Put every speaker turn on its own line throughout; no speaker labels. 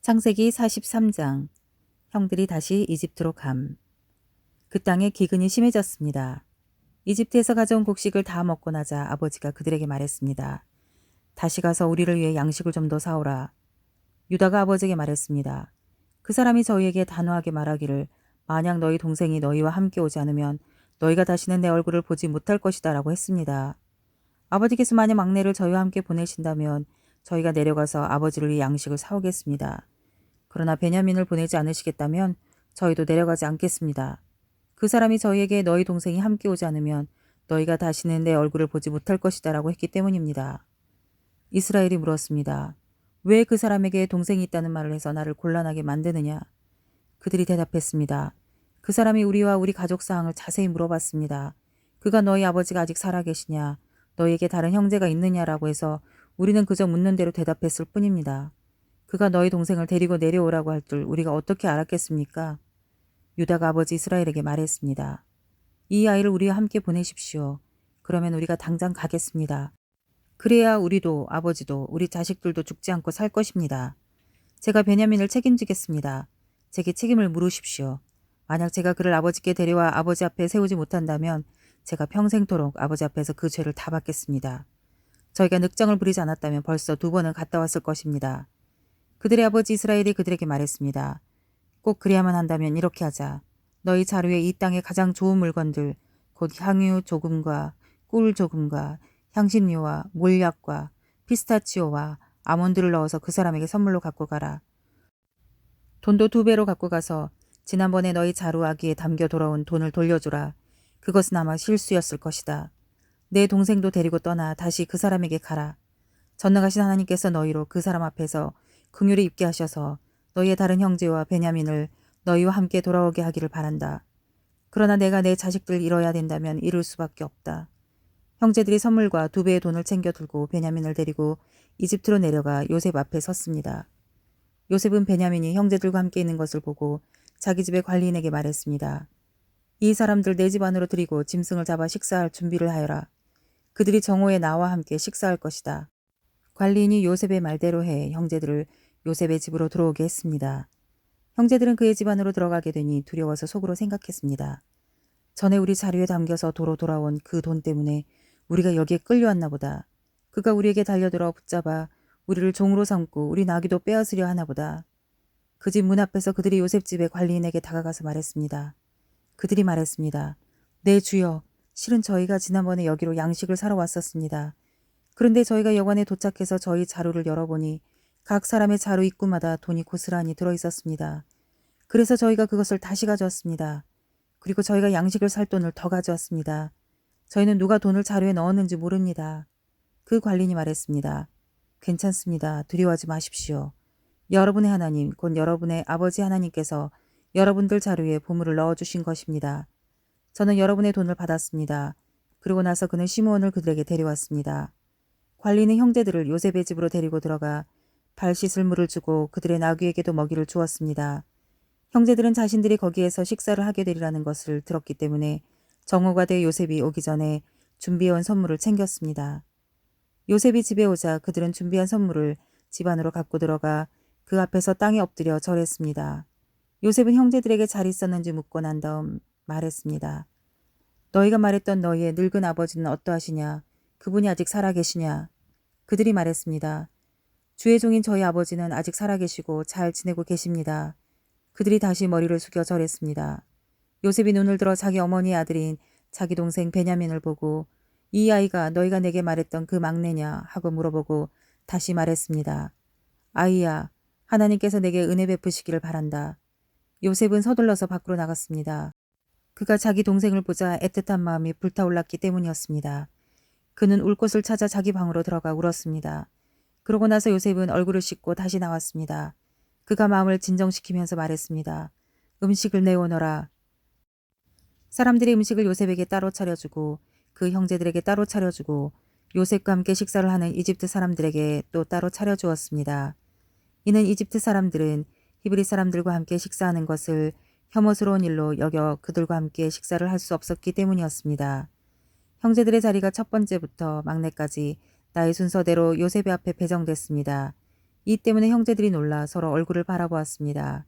창세기 43장. 형들이 다시 이집트로 감. 그 땅에 기근이 심해졌습니다. 이집트에서 가져온 곡식을 다 먹고 나자 아버지가 그들에게 말했습니다. 다시 가서 우리를 위해 양식을 좀 더 사오라. 유다가 아버지에게 말했습니다. 그 사람이 저희에게 단호하게 말하기를 만약 너희 동생이 너희와 함께 오지 않으면 너희가 다시는 내 얼굴을 보지 못할 것이다 라고 했습니다. 아버지께서 만약 막내를 저희와 함께 보내신다면 저희가 내려가서 아버지를 위해 양식을 사오겠습니다. 그러나 베냐민을 보내지 않으시겠다면 저희도 내려가지 않겠습니다. 그 사람이 저희에게 너희 동생이 함께 오지 않으면 너희가 다시는 내 얼굴을 보지 못할 것이다 라고 했기 때문입니다. 이스라엘이 물었습니다. 왜 그 사람에게 동생이 있다는 말을 해서 나를 곤란하게 만드느냐? 그들이 대답했습니다. 그 사람이 우리와 우리 가족 사항을 자세히 물어봤습니다. 그가 너희 아버지가 아직 살아계시냐? 너희에게 다른 형제가 있느냐라고 해서 우리는 그저 묻는 대로 대답했을 뿐입니다. 그가 너희 동생을 데리고 내려오라고 할 줄 우리가 어떻게 알았겠습니까? 유다가 아버지 이스라엘에게 말했습니다. 이 아이를 우리와 함께 보내십시오. 그러면 우리가 당장 가겠습니다. 그래야 우리도 아버지도 우리 자식들도 죽지 않고 살 것입니다. 제가 베냐민을 책임지겠습니다. 제게 책임을 물으십시오. 만약 제가 그를 아버지께 데려와 아버지 앞에 세우지 못한다면 제가 평생토록 아버지 앞에서 그 죄를 다 받겠습니다. 저희가 늑장을 부리지 않았다면 벌써 2번은 갔다 왔을 것입니다. 그들의 아버지 이스라엘이 그들에게 말했습니다. 꼭 그래야만 한다면 이렇게 하자. 너희 자루에 이 땅의 가장 좋은 물건들, 곧 향유 조금과 꿀 조금과 향신료와 몰약과 피스타치오와 아몬드를 넣어서 그 사람에게 선물로 갖고 가라. 돈도 2배로 갖고 가서 지난번에 너희 자루아기에 담겨 돌아온 돈을 돌려주라. 그것은 아마 실수였을 것이다. 내 동생도 데리고 떠나 다시 그 사람에게 가라. 전능하신 하나님께서 너희로 그 사람 앞에서 긍휼히 입게 하셔서 너희의 다른 형제와 베냐민을 너희와 함께 돌아오게 하기를 바란다. 그러나 내가 내 자식들 잃어야 된다면 잃을 수밖에 없다. 형제들이 선물과 2배의 돈을 챙겨 들고 베냐민을 데리고 이집트로 내려가 요셉 앞에 섰습니다. 요셉은 베냐민이 형제들과 함께 있는 것을 보고 자기 집의 관리인에게 말했습니다. 이 사람들 내 집 안으로 들이고 짐승을 잡아 식사할 준비를 하여라. 그들이 정오에 나와 함께 식사할 것이다. 관리인이 요셉의 말대로 해 형제들을 요셉의 집으로 들어오게 했습니다. 형제들은 그의 집 안으로 들어가게 되니 두려워서 속으로 생각했습니다. 전에 우리 자료에 담겨서 도로 돌아온 그 돈 때문에 우리가 여기에 끌려왔나 보다. 그가 우리에게 달려들어 붙잡아 우리를 종으로 삼고 우리 나귀도 빼앗으려 하나 보다. 그 집 문 앞에서 그들이 요셉 집의 관리인에게 다가가서 말했습니다. 그들이 말했습니다. 네 주여, 실은 저희가 지난번에 여기로 양식을 사러 왔었습니다. 그런데 저희가 여관에 도착해서 저희 자루를 열어보니 각 사람의 자루 입구마다 돈이 고스란히 들어있었습니다. 그래서 저희가 그것을 다시 가져왔습니다. 그리고 저희가 양식을 살 돈을 더 가져왔습니다. 저희는 누가 돈을 자루에 넣었는지 모릅니다. 그 관리인이 말했습니다. 괜찮습니다. 두려워하지 마십시오. 여러분의 하나님, 곧 여러분의 아버지 하나님께서 여러분들 자루에 보물을 넣어주신 것입니다. 저는 여러분의 돈을 받았습니다. 그리고 나서 그는 시므온을 그들에게 데려왔습니다. 관리는 형제들을 요셉의 집으로 데리고 들어가 발 씻을 물을 주고 그들의 나귀에게도 먹이를 주었습니다. 형제들은 자신들이 거기에서 식사를 하게 되리라는 것을 들었기 때문에 정오가 돼 요셉이 오기 전에 준비해온 선물을 챙겼습니다. 요셉이 집에 오자 그들은 준비한 선물을 집 안으로 갖고 들어가 그 앞에서 땅에 엎드려 절했습니다. 요셉은 형제들에게 잘 있었는지 묻고 난 다음 말했습니다. 너희가 말했던 너희의 늙은 아버지는 어떠하시냐? 그분이 아직 살아계시냐? 그들이 말했습니다. 주의 종인 저희 아버지는 아직 살아계시고 잘 지내고 계십니다. 그들이 다시 머리를 숙여 절했습니다. 요셉이 눈을 들어 자기 어머니의 아들인 자기 동생 베냐민을 보고 이 아이가 너희가 내게 말했던 그 막내냐 하고 물어보고 다시 말했습니다. 아이야, 하나님께서 내게 은혜 베푸시기를 바란다. 요셉은 서둘러서 밖으로 나갔습니다. 그가 자기 동생을 보자 애틋한 마음이 불타올랐기 때문이었습니다. 그는 울 곳을 찾아 자기 방으로 들어가 울었습니다. 그러고 나서 요셉은 얼굴을 씻고 다시 나왔습니다. 그가 마음을 진정시키면서 말했습니다. 음식을 내오너라. 사람들이 음식을 요셉에게 따로 차려주고 그 형제들에게 따로 차려주고 요셉과 함께 식사를 하는 이집트 사람들에게 또 따로 차려주었습니다. 이는 이집트 사람들은 히브리 사람들과 함께 식사하는 것을 혐오스러운 일로 여겨 그들과 함께 식사를 할 수 없었기 때문이었습니다. 형제들의 자리가 첫 번째부터 막내까지 나의 순서대로 요셉의 앞에 배정됐습니다. 이 때문에 형제들이 놀라 서로 얼굴을 바라보았습니다.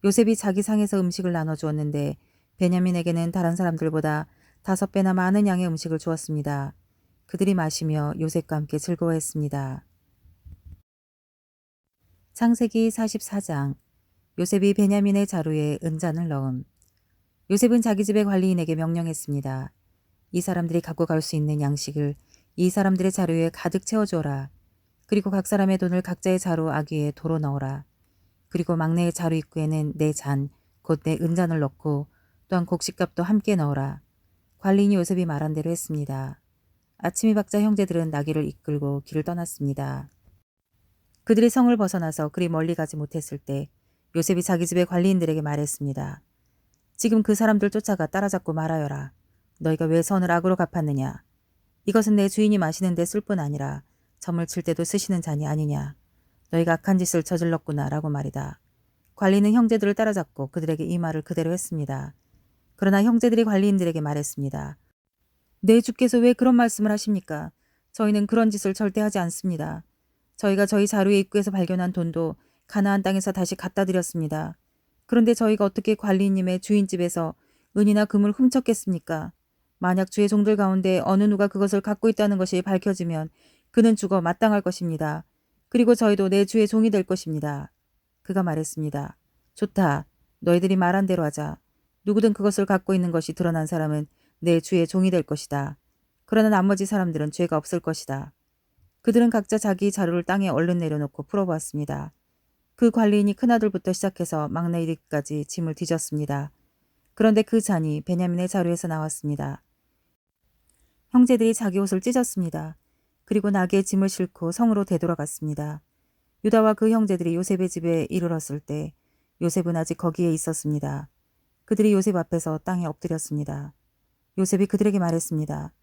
요셉이 자기 상에서 음식을 나눠주었는데 베냐민에게는 다른 사람들보다 5배나 많은 양의 음식을 주었습니다. 그들이 마시며 요셉과 함께 즐거워했습니다. 창세기 44장. 요셉이 베냐민의 자루에 은잔을 넣음. 요셉은 자기 집의 관리인에게 명령했습니다. 이 사람들이 갖고 갈 수 있는 양식을 이 사람들의 자루에 가득 채워주어라. 그리고 각 사람의 돈을 각자의 자루 아귀에 도로 넣어라. 그리고 막내의 자루 입구에는 내 잔, 곧 내 은잔을 넣고 또한 곡식값도 함께 넣어라. 관리인이 요셉이 말한 대로 했습니다. 아침이 밝자 형제들은 나귀를 이끌고 길을 떠났습니다. 그들이 성을 벗어나서 그리 멀리 가지 못했을 때 요셉이 자기 집의 관리인들에게 말했습니다. 지금 그 사람들 쫓아가 따라잡고 말하여라. 너희가 왜 선을 악으로 갚았느냐. 이것은 내 주인이 마시는 데 쓸 뿐 아니라 점을 칠 때도 쓰시는 잔이 아니냐. 너희가 악한 짓을 저질렀구나 라고 말이다. 관리는 형제들을 따라잡고 그들에게 이 말을 그대로 했습니다. 그러나 형제들이 관리인들에게 말했습니다. 내 주께서 왜 그런 말씀을 하십니까? 저희는 그런 짓을 절대 하지 않습니다. 저희가 저희 자루의 입구에서 발견한 돈도 가나안 땅에서 다시 갖다 드렸습니다. 그런데 저희가 어떻게 관리님의 주인집에서 은이나 금을 훔쳤겠습니까? 만약 주의 종들 가운데 어느 누가 그것을 갖고 있다는 것이 밝혀지면 그는 죽어 마땅할 것입니다. 그리고 저희도 내 주의 종이 될 것입니다. 그가 말했습니다. 좋다. 너희들이 말한 대로 하자. 누구든 그것을 갖고 있는 것이 드러난 사람은 내 주의 종이 될 것이다. 그러나 나머지 사람들은 죄가 없을 것이다. 그들은 각자 자기 자루를 땅에 얼른 내려놓고 풀어보았습니다. 그 관리인이 큰아들부터 시작해서 막내 이르기까지 짐을 뒤졌습니다. 그런데 그 잔이 베냐민의 자루에서 나왔습니다. 형제들이 자기 옷을 찢었습니다. 그리고 나귀의 짐을 싣고 성으로 되돌아갔습니다. 유다와 그 형제들이 요셉의 집에 이르렀을 때 요셉은 아직 거기에 있었습니다. 그들이 요셉 앞에서 땅에 엎드렸습니다. 요셉이 그들에게 말했습니다.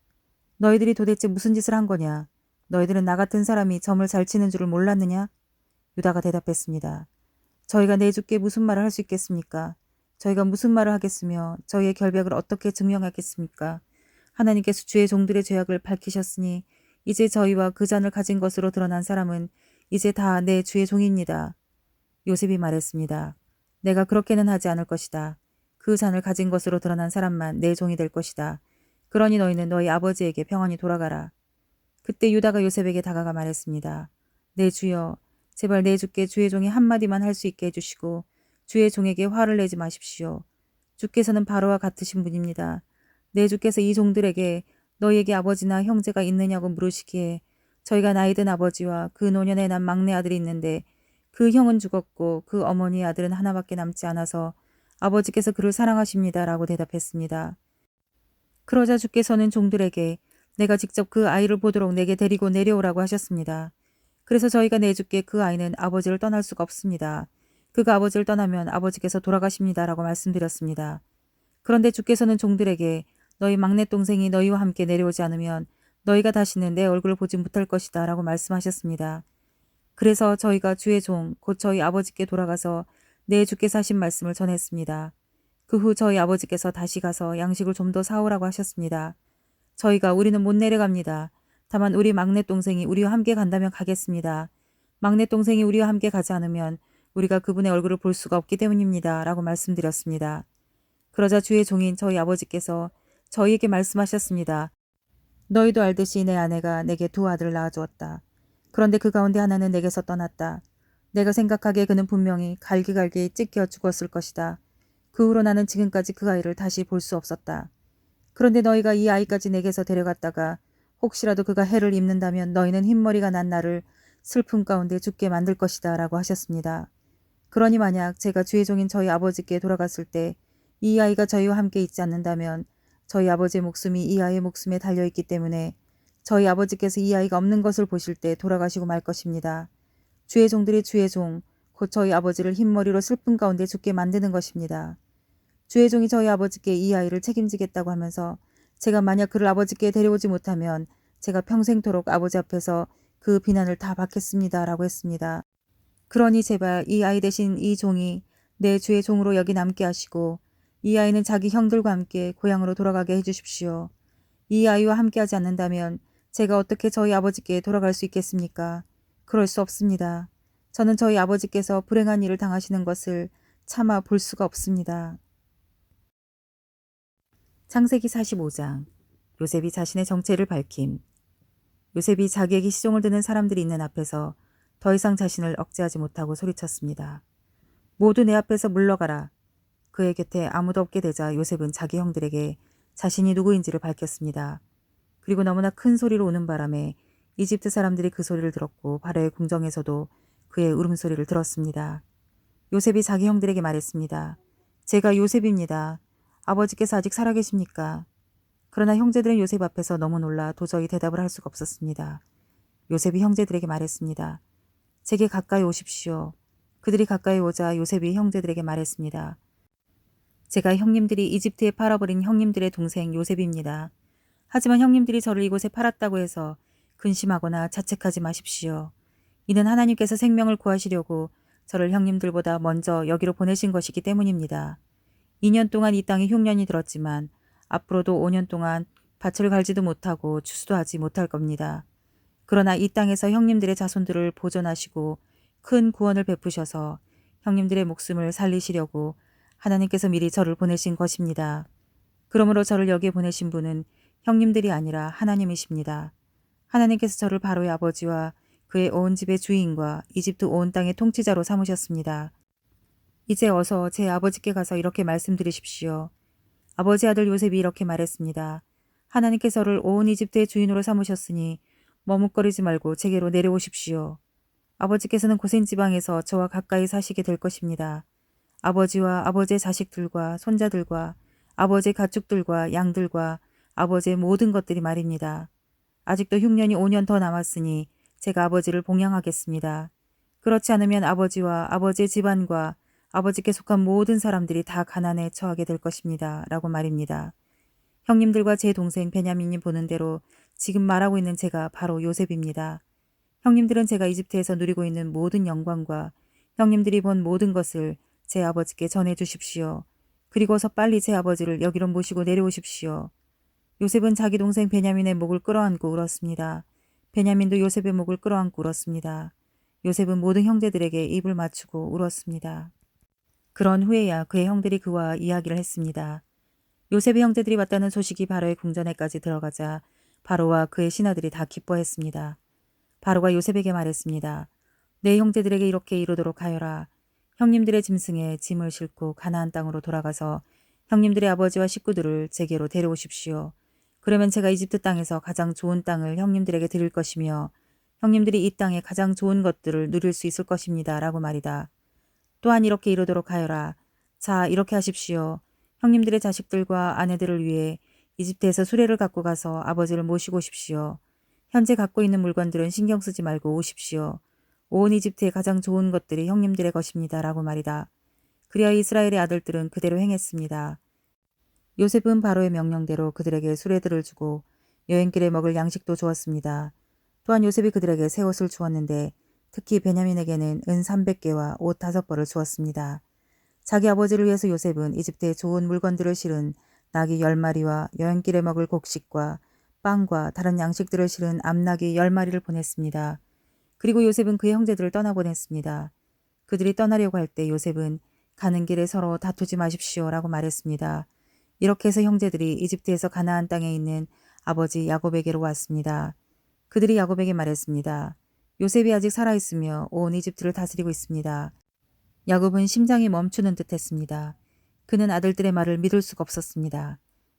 너희들이 도대체 무슨 짓을 한 거냐? 너희들은 나 같은 사람이 점을 잘 치는 줄을 몰랐느냐? 유다가 대답했습니다. 저희가 내 주께 무슨 말을 할 수 있겠습니까? 저희가 무슨 말을 하겠으며 저희의 결백을 어떻게 증명하겠습니까? 하나님께서 주의 종들의 죄악을 밝히셨으니 이제 저희와 그 잔을 가진 것으로 드러난 사람은 이제 다 내 주의 종입니다. 요셉이 말했습니다. 내가 그렇게는 하지 않을 것이다. 그 잔을 가진 것으로 드러난 사람만 내 종이 될 것이다. 그러니 너희는 너희 아버지에게 평안히 돌아가라. 그때 유다가 요셉에게 다가가 말했습니다. 내 주여, 제발 내 주께 주의 종이 한마디만 할 수 있게 해주시고 주의 종에게 화를 내지 마십시오. 주께서는 바로와 같으신 분입니다. 내 주께서 이 종들에게 너희에게 아버지나 형제가 있느냐고 물으시기에 저희가 나이든 아버지와 그 노년에 난 막내 아들이 있는데 그 형은 죽었고 그 어머니의 아들은 하나밖에 남지 않아서 아버지께서 그를 사랑하십니다. 라고 대답했습니다. 그러자 주께서는 종들에게 내가 직접 그 아이를 보도록 내게 데리고 내려오라고 하셨습니다. 그래서 저희가 내 주께 그 아이는 아버지를 떠날 수가 없습니다. 그가 아버지를 떠나면 아버지께서 돌아가십니다. 라고 말씀드렸습니다. 그런데 주께서는 종들에게 너희 막내 동생이 너희와 함께 내려오지 않으면 너희가 다시는 내 얼굴을 보지 못할 것이다. 라고 말씀하셨습니다. 그래서 저희가 주의 종, 곧 저희 아버지께 돌아가서 내 주께서 하신 말씀을 전했습니다. 그 후 저희 아버지께서 다시 가서 양식을 좀 더 사오라고 하셨습니다. 저희가 우리는 못 내려갑니다. 다만 우리 막내 동생이 우리와 함께 간다면 가겠습니다. 막내 동생이 우리와 함께 가지 않으면 우리가 그분의 얼굴을 볼 수가 없기 때문입니다. 라고 말씀드렸습니다. 그러자 주의 종인 저희 아버지께서 저희에게 말씀하셨습니다. 너희도 알듯이 내 아내가 내게 2 아들을 낳아주었다. 그런데 그 가운데 하나는 내게서 떠났다. 내가 생각하기에 그는 분명히 갈기갈기 찢겨 죽었을 것이다. 그 후로 나는 지금까지 그 아이를 다시 볼 수 없었다. 그런데 너희가 이 아이까지 내게서 데려갔다가 혹시라도 그가 해를 입는다면 너희는 흰머리가 난 나를 슬픔 가운데 죽게 만들 것이다. 라고 하셨습니다. 그러니 만약 제가 주의 종인 저희 아버지께 돌아갔을 때 이 아이가 저희와 함께 있지 않는다면 저희 아버지의 목숨이 이 아이의 목숨에 달려있기 때문에 저희 아버지께서 이 아이가 없는 것을 보실 때 돌아가시고 말 것입니다. 주의 종들이 주의 종, 곧 저희 아버지를 흰머리로 슬픔 가운데 죽게 만드는 것입니다. 주의 종이 저희 아버지께 이 아이를 책임지겠다고 하면서 제가 만약 그를 아버지께 데려오지 못하면 제가 평생토록 아버지 앞에서 그 비난을 다 받겠습니다. 라고 했습니다. 그러니 제발 이 아이 대신 이 종이 내 주의 종으로 여기 남게 하시고 이 아이는 자기 형들과 함께 고향으로 돌아가게 해주십시오. 이 아이와 함께하지 않는다면 제가 어떻게 저희 아버지께 돌아갈 수 있겠습니까? 그럴 수 없습니다. 저는 저희 아버지께서 불행한 일을 당하시는 것을 차마 볼 수가 없습니다. 창세기 45장. 요셉이 자신의 정체를 밝힘. 요셉이 자기에게 시종을 드는 사람들이 있는 앞에서 더 이상 자신을 억제하지 못하고 소리쳤습니다. 모두 내 앞에서 물러가라. 그의 곁에 아무도 없게 되자 요셉은 자기 형들에게 자신이 누구인지를 밝혔습니다. 그리고 너무나 큰 소리로 우는 바람에 이집트 사람들이 그 소리를 들었고 바로의 궁정에서도 그의 울음소리를 들었습니다. 요셉이 자기 형들에게 말했습니다. 제가 요셉입니다. 아버지께서 아직 살아계십니까? 그러나 형제들은 요셉 앞에서 너무 놀라 도저히 대답을 할 수가 없었습니다. 요셉이 형제들에게 말했습니다. 제게 가까이 오십시오. 그들이 가까이 오자 요셉이 형제들에게 말했습니다. 제가 형님들이 이집트에 팔아버린 형님들의 동생 요셉입니다. 하지만 형님들이 저를 이곳에 팔았다고 해서 근심하거나 자책하지 마십시오. 이는 하나님께서 생명을 구하시려고 저를 형님들보다 먼저 여기로 보내신 것이기 때문입니다. 2년 동안 이 땅에 흉년이 들었지만 앞으로도 5년 동안 밭을 갈지도 못하고 추수도 하지 못할 겁니다. 그러나 이 땅에서 형님들의 자손들을 보존하시고 큰 구원을 베푸셔서 형님들의 목숨을 살리시려고 하나님께서 미리 저를 보내신 것입니다. 그러므로 저를 여기에 보내신 분은 형님들이 아니라 하나님이십니다. 하나님께서 저를 바로의 아버지와 그의 온 집의 주인과 이집트 온 땅의 통치자로 삼으셨습니다. 이제 어서 제 아버지께 가서 이렇게 말씀드리십시오. 아버지 아들 요셉이 이렇게 말했습니다. 하나님께서 저를 온 이집트의 주인으로 삼으셨으니 머뭇거리지 말고 제게로 내려오십시오. 아버지께서는 고센 지방에서 저와 가까이 사시게 될 것입니다. 아버지와 아버지의 자식들과 손자들과 아버지의 가축들과 양들과 아버지의 모든 것들이 말입니다. 아직도 흉년이 5년 더 남았으니 제가 아버지를 봉양하겠습니다. 그렇지 않으면 아버지와 아버지의 집안과 아버지께 속한 모든 사람들이 다 가난에 처하게 될 것입니다. 라고 말입니다. 형님들과 제 동생 베냐민이 보는 대로 지금 말하고 있는 제가 바로 요셉입니다. 형님들은 제가 이집트에서 누리고 있는 모든 영광과 형님들이 본 모든 것을 제 아버지께 전해 주십시오. 그리고서 빨리 제 아버지를 여기로 모시고 내려오십시오. 요셉은 자기 동생 베냐민의 목을 끌어안고 울었습니다. 베냐민도 요셉의 목을 끌어안고 울었습니다. 요셉은 모든 형제들에게 입을 맞추고 울었습니다. 그런 후에야 그의 형들이 그와 이야기를 했습니다. 요셉의 형제들이 왔다는 소식이 바로의 궁전에까지 들어가자 바로와 그의 신하들이 다 기뻐했습니다. 바로가 요셉에게 말했습니다. 내 형제들에게 이렇게 이루도록 하여라. 형님들의 짐승에 짐을 싣고 가나안 땅으로 돌아가서 형님들의 아버지와 식구들을 제게로 데려오십시오. 그러면 제가 이집트 땅에서 가장 좋은 땅을 형님들에게 드릴 것이며 형님들이 이 땅의 가장 좋은 것들을 누릴 수 있을 것입니다. 라고 말이다. 또한 이렇게 이루도록 하여라. 자, 이렇게 하십시오. 형님들의 자식들과 아내들을 위해 이집트에서 수레를 갖고 가서 아버지를 모시고 오십시오. 현재 갖고 있는 물건들은 신경 쓰지 말고 오십시오. 온 이집트의 가장 좋은 것들이 형님들의 것입니다. 라고 말이다. 그리하 이스라엘의 아들들은 그대로 행했습니다. 요셉은 바로의 명령대로 그들에게 수레들을 주고 여행길에 먹을 양식도 주었습니다. 또한 요셉이 그들에게 새 옷을 주었는데 특히 베냐민에게는 은 300개와 옷 5벌을 주었습니다. 자기 아버지를 위해서 요셉은 이집트의 좋은 물건들을 실은 나귀 10마리와 여행길에 먹을 곡식과 빵과 다른 양식들을 실은 암나귀 10마리를 보냈습니다. 그리고 요셉은 그의 형제들을 떠나보냈습니다. 그들이 떠나려고 할 때 요셉은 가는 길에 서로 다투지 마십시오 라고 말했습니다. 이렇게 해서 형제들이 이집트에서 가나안 땅에 있는 아버지 야곱에게로 왔습니다. 그들이 야곱에게 말했습니다. 요셉이 아직 살아있으며 온 이집트를 다스리고 있습니다. 야곱은 심장이 멈추는 듯 했습니다. 그는 아들들의 말을 믿을 수가 없었습니다.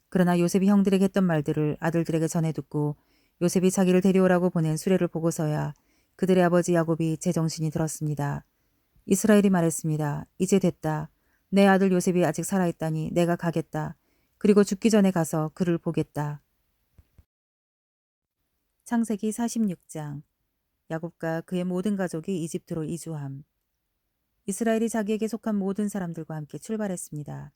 그러나 요셉이 형들에게 했던 말들을 아들들에게 전해 듣고 요셉이 자기를 데려오라고 보낸 수레를 보고서야 그들의 아버지 야곱이 제정신이 들었습니다. 이스라엘이 말했습니다. 이제 됐다. 내 아들 요셉이 아직 살아있다니 내가 가겠다. 그리고 죽기 전에 가서 그를 보겠다. 창세기 46장. 야곱과 그의 모든 가족이 이집트로 이주함. 이스라엘이 자기에게 속한 모든 사람들과 함께 출발했습니다.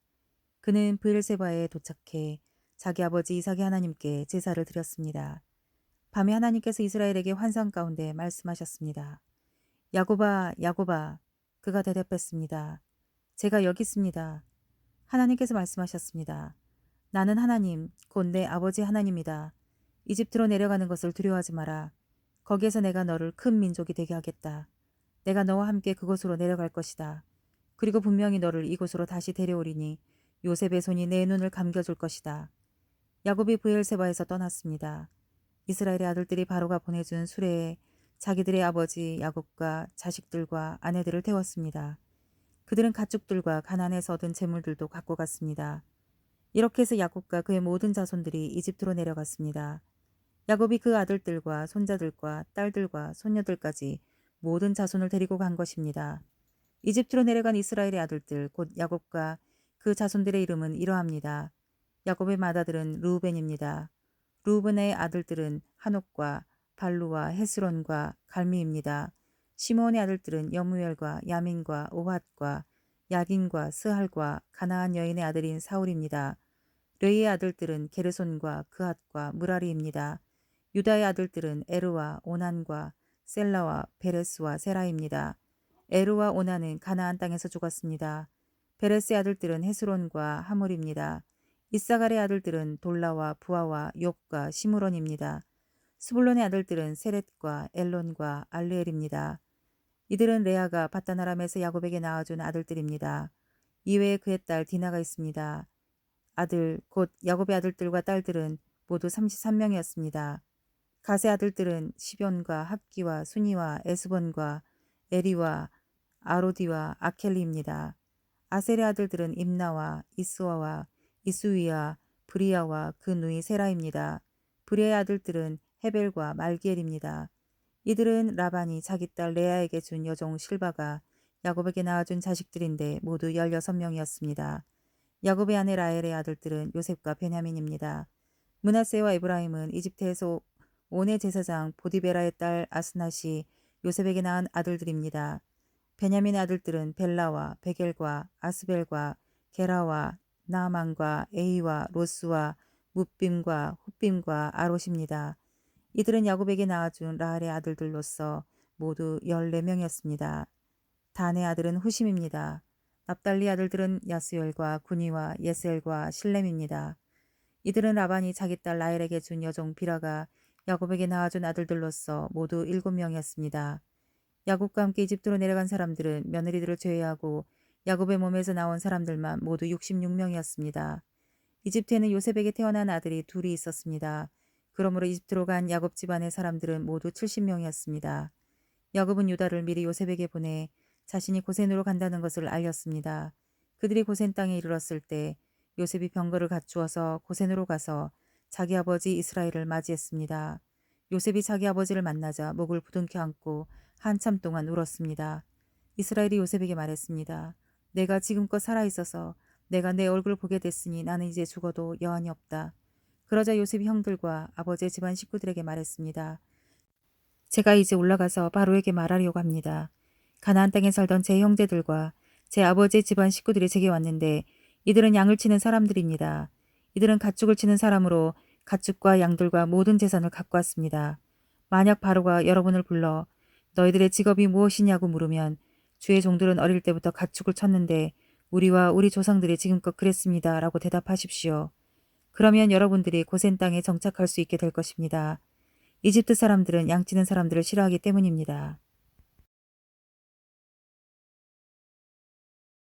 그는 브엘세바에 도착해 자기 아버지 이삭의 하나님께 제사를 드렸습니다. 밤에 하나님께서 이스라엘에게 환상 가운데 말씀하셨습니다. 야곱아, 야곱아. 그가 대답했습니다. 제가 여기 있습니다. 하나님께서 말씀하셨습니다. 나는 하나님, 곧 내 아버지 하나님이다. 이집트로 내려가는 것을 두려워하지 마라. 거기에서 내가 너를 큰 민족이 되게 하겠다. 내가 너와 함께 그곳으로 내려갈 것이다. 그리고 분명히 너를 이곳으로 다시 데려오리니 요셉의 손이 내 눈을 감겨줄 것이다. 야곱이 브엘세바에서 떠났습니다. 이스라엘의 아들들이 바로가 보내준 수레에 자기들의 아버지 야곱과 자식들과 아내들을 태웠습니다. 그들은 가축들과 가나안에서 얻은 재물들도 갖고 갔습니다. 이렇게 해서 야곱과 그의 모든 자손들이 이집트로 내려갔습니다. 야곱이 그 아들들과 손자들과 딸들과 손녀들까지 모든 자손을 데리고 간 것입니다. 이집트로 내려간 이스라엘의 아들들 곧 야곱과 그 자손들의 이름은 이러합니다. 야곱의 맏아들은 르우벤입니다. 르우벤의 아들들은 한옥과 발루와 헤스론과 갈미입니다. 시므온의 아들들은 여무엘과 야민과 오핫과 야긴과 스할과 가나안 여인의 아들인 사울입니다. 레이의 아들들은 게르손과 그핫과 무라리입니다. 유다의 아들들은 에르와 오난과 셀라와 베레스와 세라입니다. 에르와 오난은 가나안 땅에서 죽었습니다. 베레스의 아들들은 헤스론과 하몰입니다. 이사갈의 아들들은 돌라와 부하와 욥과 시므론입니다. 스불론의 아들들은 세렛과 엘론과 알르엘입니다. 이들은 레아가 바다나람에서 야곱에게 낳아준 아들들입니다. 이외에 그의 딸 디나가 있습니다. 아들 곧 야곱의 아들들과 딸들은 모두 33명이었습니다. 가세 아들들은 시변과 합기와 순이와 에스본과 에리와 아로디와 아켈리입니다. 아셀의 아들들은 임나와 이스와와 이수위와 브리아와 그 누이 세라입니다. 브리아의 아들들은 헤벨과 말기엘입니다. 이들은 라반이 자기 딸 레아에게 준 여종 실바가 야곱에게 낳아준 자식들인데 모두 16명이었습니다. 야곱의 아내 라헬의 아들들은 요셉과 베냐민입니다. 므낫세와 에브라임은 이집트에서 온의 제사장 보디베라의 딸 아스낫이 요셉에게 낳은 아들들입니다. 베냐민의 아들들은 벨라와 베겔과 아스벨과 게라와 나아만과 에이와 로스와 뭇빔과 훗빔과 아롯입니다. 이들은 야곱에게 낳아준 라헬의 아들들로서 모두 14명이었습니다. 단의 아들은 후심입니다. 납달리 아들들은 야스엘과 구니와 예스엘과 실렘입니다. 이들은 라반이 자기 딸 라헬에게 준 여종 비라가 야곱에게 낳아준 아들들로서 모두 7명이었습니다. 야곱과 함께 이집트로 내려간 사람들은 며느리들을 제외하고 야곱의 몸에서 나온 사람들만 모두 66명이었습니다. 이집트에는 요셉에게 태어난 아들이 둘이 있었습니다. 그러므로 이집트로 간 야곱 집안의 사람들은 모두 70명이었습니다. 야곱은 유다를 미리 요셉에게 보내 자신이 고센으로 간다는 것을 알렸습니다. 그들이 고센 땅에 이르렀을 때 요셉이 병거를 갖추어서 고센으로 가서 자기 아버지 이스라엘을 맞이했습니다. 요셉이 자기 아버지를 만나자 목을 부둥켜 안고 한참 동안 울었습니다. 이스라엘이 요셉에게 말했습니다. 내가 지금껏 살아있어서 내가 내 얼굴을 보게 됐으니 나는 이제 죽어도 여한이 없다. 그러자 요셉이 형들과 아버지의 집안 식구들에게 말했습니다. 제가 이제 올라가서 바로에게 말하려고 합니다. 가나안 땅에 살던 제 형제들과 제 아버지의 집안 식구들이 제게 왔는데 이들은 양을 치는 사람들입니다. 이들은 가축을 치는 사람으로 가축과 양들과 모든 재산을 갖고 왔습니다. 만약 바로가 여러분을 불러 너희들의 직업이 무엇이냐고 물으면 주의 종들은 어릴 때부터 가축을 쳤는데 우리와 우리 조상들이 지금껏 그랬습니다. 라고 대답하십시오. 그러면 여러분들이 고센 땅에 정착할 수 있게 될 것입니다. 이집트 사람들은 양치는 사람들을 싫어하기 때문입니다.